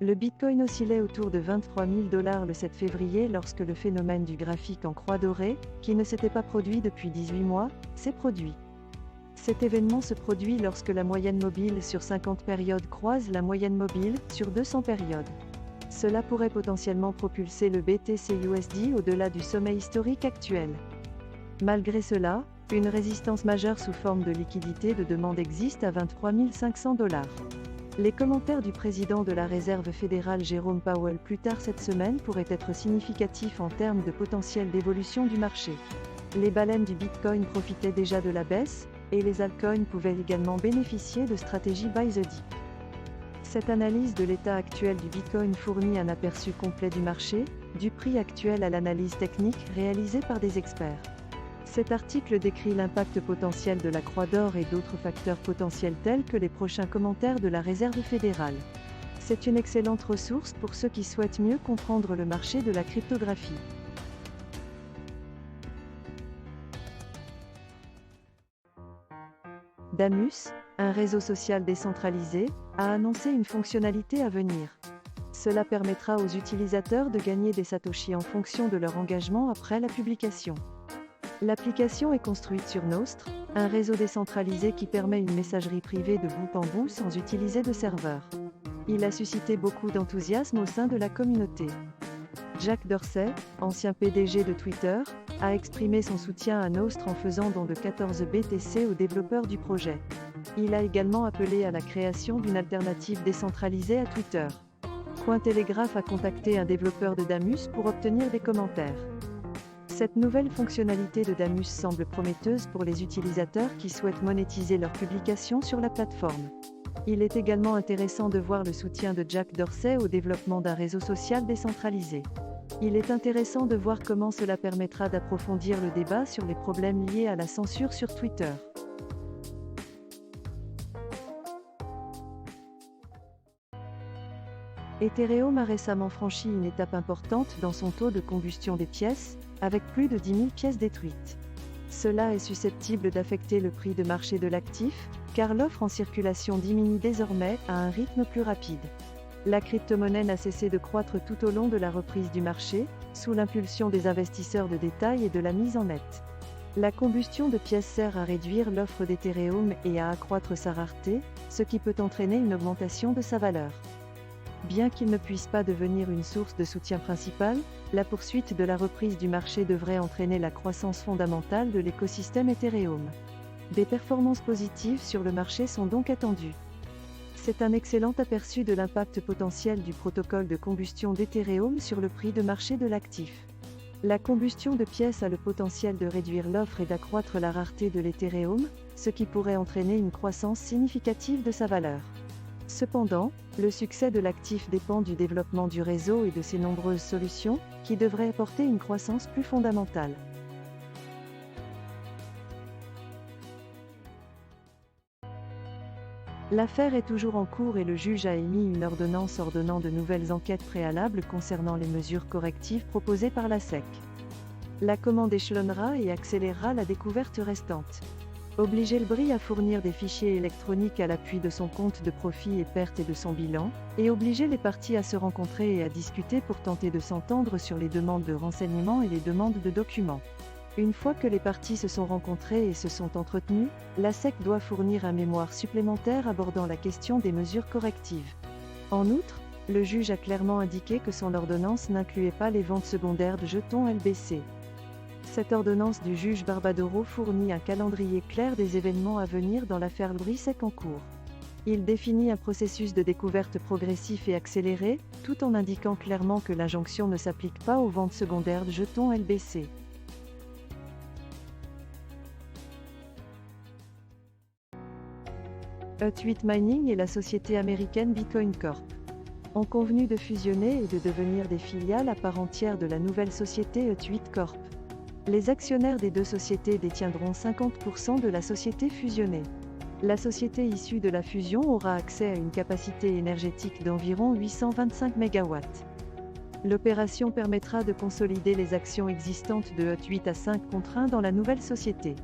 Le Bitcoin oscillait autour de 23 000 $ le 7 février lorsque le phénomène du graphique en croix dorée, qui ne s'était pas produit depuis 18 mois, s'est produit. Cet événement se produit lorsque la moyenne mobile sur 50 périodes croise la moyenne mobile sur 200 périodes. Cela pourrait potentiellement propulser le BTC-USD au-delà du sommet historique actuel. Malgré cela, une résistance majeure sous forme de liquidité de demande existe à 23 500 $. Les commentaires du président de la Réserve fédérale Jérôme Powell plus tard cette semaine pourraient être significatifs en termes de potentiel d'évolution du marché. Les baleines du Bitcoin profitaient déjà de la baisse, et les altcoins pouvaient également bénéficier de stratégies buy the dip. Cette analyse de l'état actuel du Bitcoin fournit un aperçu complet du marché, du prix actuel à l'analyse technique réalisée par des experts. Cet article décrit l'impact potentiel de la croix d'or et d'autres facteurs potentiels tels que les prochains commentaires de la Réserve fédérale. C'est une excellente ressource pour ceux qui souhaitent mieux comprendre le marché de la cryptographie. Damus, un réseau social décentralisé, a annoncé une fonctionnalité à venir. Cela permettra aux utilisateurs de gagner des satoshis en fonction de leur engagement après la publication. L'application est construite sur Nostr, un réseau décentralisé qui permet une messagerie privée de bout en bout sans utiliser de serveur. Il a suscité beaucoup d'enthousiasme au sein de la communauté. Jack Dorsey, ancien PDG de Twitter, a exprimé son soutien à Nostr en faisant don de 14 BTC aux développeurs du projet. Il a également appelé à la création d'une alternative décentralisée à Twitter. Cointelegraph a contacté un développeur de Damus pour obtenir des commentaires. Cette nouvelle fonctionnalité de Damus semble prometteuse pour les utilisateurs qui souhaitent monétiser leurs publications sur la plateforme. Il est également intéressant de voir le soutien de Jack Dorsey au développement d'un réseau social décentralisé. Il est intéressant de voir comment cela permettra d'approfondir le débat sur les problèmes liés à la censure sur Twitter. Ethereum a récemment franchi une étape importante dans son taux de combustion des pièces, avec plus de 10 000 pièces détruites. Cela est susceptible d'affecter le prix de marché de l'actif, car l'offre en circulation diminue désormais à un rythme plus rapide. La crypto-monnaie n'a cessé de croître tout au long de la reprise du marché, sous l'impulsion des investisseurs de détail et de la mise en net. La combustion de pièces sert à réduire l'offre d'Ethereum et à accroître sa rareté, ce qui peut entraîner une augmentation de sa valeur. Bien qu'il ne puisse pas devenir une source de soutien principale, la poursuite de la reprise du marché devrait entraîner la croissance fondamentale de l'écosystème Ethereum. Des performances positives sur le marché sont donc attendues. C'est un excellent aperçu de l'impact potentiel du protocole de combustion d'Ethereum sur le prix de marché de l'actif. La combustion de pièces a le potentiel de réduire l'offre et d'accroître la rareté de l'Ethereum, ce qui pourrait entraîner une croissance significative de sa valeur. Cependant, le succès de l'actif dépend du développement du réseau et de ses nombreuses solutions, qui devraient apporter une croissance plus fondamentale. L'affaire est toujours en cours et le juge a émis une ordonnance ordonnant de nouvelles enquêtes préalables concernant les mesures correctives proposées par la SEC. La commande échelonnera et accélérera la découverte restante. Obliger le BRI à fournir des fichiers électroniques à l'appui de son compte de profit et perte et de son bilan, et obliger les parties à se rencontrer et à discuter pour tenter de s'entendre sur les demandes de renseignements et les demandes de documents. Une fois que les parties se sont rencontrées et se sont entretenues, la SEC doit fournir un mémoire supplémentaire abordant la question des mesures correctives. En outre, le juge a clairement indiqué que son ordonnance n'incluait pas les ventes secondaires de jetons LBC. Cette ordonnance du juge Barbadoro fournit un calendrier clair des événements à venir dans l'affaire BRI-SEC en cours. Il définit un processus de découverte progressif et accéléré, tout en indiquant clairement que l'injonction ne s'applique pas aux ventes secondaires de jetons LBC. Hut 8 Mining et la société américaine Bitcoin Corp ont convenu de fusionner et de devenir des filiales à part entière de la nouvelle société Hut 8 Corp. Les actionnaires des deux sociétés détiendront 50% de la société fusionnée. La société issue de la fusion aura accès à une capacité énergétique d'environ 825 MW. L'opération permettra de consolider les actions existantes de Hut 8 à 5 contre 1 dans la nouvelle société.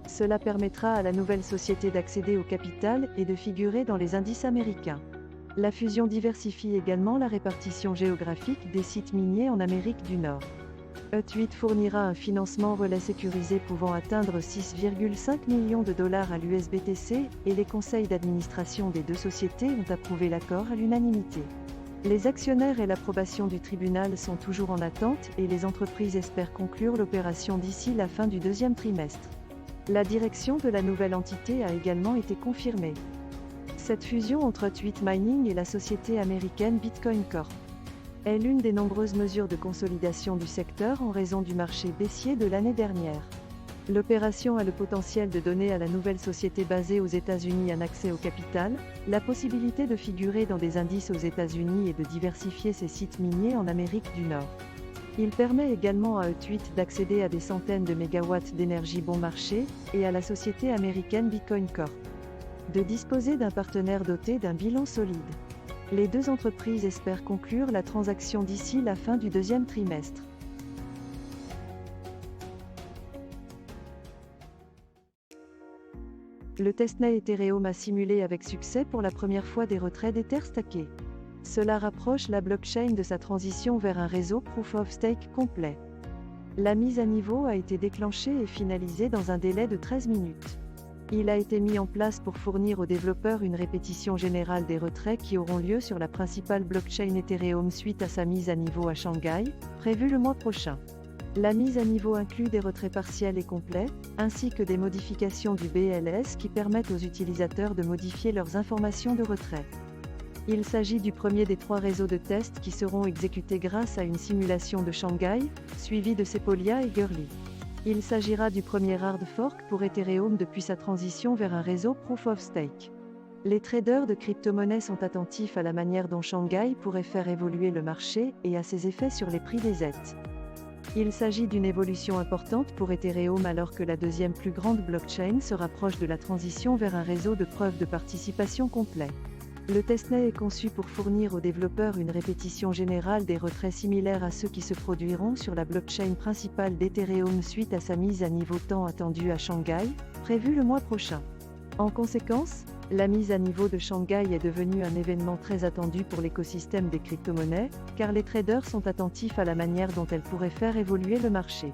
Cela permettra à la nouvelle société d'accéder au capital et de figurer dans les indices américains. La fusion diversifie également la répartition géographique des sites miniers en Amérique du Nord. ETH8 fournira un financement relais sécurisé pouvant atteindre 6,5 millions de dollars à l'USBTC, et les conseils d'administration des deux sociétés ont approuvé l'accord à l'unanimité. Les actionnaires et l'approbation du tribunal sont toujours en attente, et les entreprises espèrent conclure l'opération d'ici la fin du deuxième trimestre. La direction de la nouvelle entité a également été confirmée. Cette fusion entre ETH8 Mining et la société américaine Bitcoin Corp est l'une des nombreuses mesures de consolidation du secteur en raison du marché baissier de l'année dernière. L'opération a le potentiel de donner à la nouvelle société basée aux États-Unis un accès au capital, la possibilité de figurer dans des indices aux États-Unis et de diversifier ses sites miniers en Amérique du Nord. Il permet également à ETH8 d'accéder à des centaines de mégawatts d'énergie bon marché, et à la société américaine Bitcoin Corp de disposer d'un partenaire doté d'un bilan solide. Les deux entreprises espèrent conclure la transaction d'ici la fin du deuxième trimestre. Le testnet Ethereum a simulé avec succès pour la première fois des retraits d'Ether stackés. Cela rapproche la blockchain de sa transition vers un réseau Proof of Stake complet. La mise à niveau a été déclenchée et finalisée dans un délai de 13 minutes. Il a été mis en place pour fournir aux développeurs une répétition générale des retraits qui auront lieu sur la principale blockchain Ethereum suite à sa mise à niveau à Shanghai, prévue le mois prochain. La mise à niveau inclut des retraits partiels et complets, ainsi que des modifications du BLS qui permettent aux utilisateurs de modifier leurs informations de retrait. Il s'agit du premier des 3 réseaux de tests qui seront exécutés grâce à une simulation de Shanghai, suivie de Sepolia et Gurley. Il s'agira du premier hard fork pour Ethereum depuis sa transition vers un réseau Proof of Stake. Les traders de crypto-monnaies sont attentifs à la manière dont Shanghai pourrait faire évoluer le marché et à ses effets sur les prix des ETH. Il s'agit d'une évolution importante pour Ethereum alors que la deuxième plus grande blockchain se rapproche de la transition vers un réseau de preuves de participation complet. Le testnet est conçu pour fournir aux développeurs une répétition générale des retraits similaires à ceux qui se produiront sur la blockchain principale d'Ethereum suite à sa mise à niveau tant attendue à Shanghai, prévue le mois prochain. En conséquence, la mise à niveau de Shanghai est devenue un événement très attendu pour l'écosystème des crypto-monnaies, car les traders sont attentifs à la manière dont elle pourrait faire évoluer le marché.